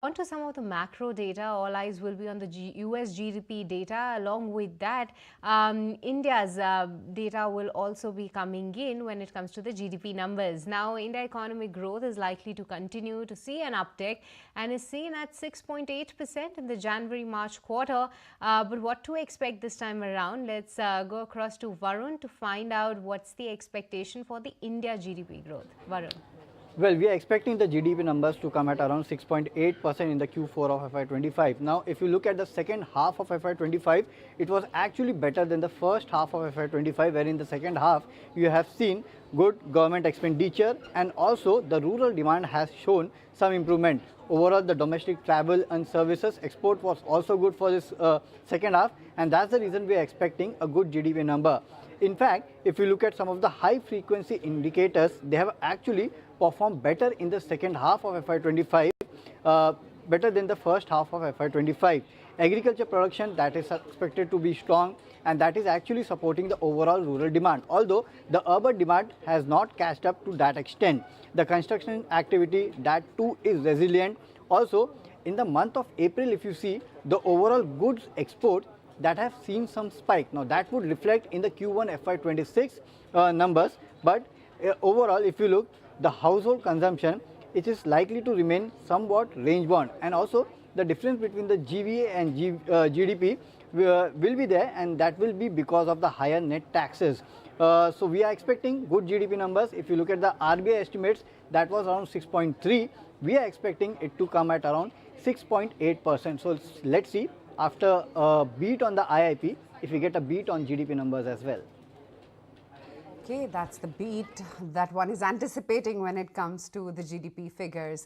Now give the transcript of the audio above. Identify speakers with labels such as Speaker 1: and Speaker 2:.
Speaker 1: On to some of the macro data, all eyes will be on the US GDP data. Along with that, India's data will also be coming in when it comes to the GDP numbers. Now, India economic growth is likely to continue to see an uptick and is seen at 6.8% in the January-March quarter. But what to expect this time around? Let's go across to Varun to find out what's the expectation for the India GDP growth. Varun.
Speaker 2: Well, we are expecting the GDP numbers to come at around 6.8% in the Q4 of FY25. Now, if you look at the second half of FY25, it was actually better than the first half of FY25, where in the second half, you have seen good government expenditure and also the rural demand has shown some improvement. Overall, the domestic travel and services export was also good for this second half, and that's the reason we are expecting a good GDP number. In fact, if you look at some of the high frequency indicators, they have actually performed better in the second half of FY25, better than the first half of FY25. Agriculture production, that is expected to be strong, and that is actually supporting the overall rural demand. Although the urban demand has not catched up to that extent. The construction activity, that too is resilient. Also, in the month of April, if you see, the overall goods export that have seen some spike. Now that would reflect in the Q1 FY26 numbers, but overall, if you look, the household consumption, it is likely to remain somewhat range bound, and also the difference between the GVA and GDP will be there, and that will be because of the higher net taxes. So we are expecting good GDP numbers. If you look at the RBI estimates, that was around 6.3. We are expecting it to come at around 6.8%. So let's see, after a beat on the IIP, if we get a beat on GDP numbers as well.
Speaker 3: Okay, that's the beat that one is anticipating when it comes to the GDP figures.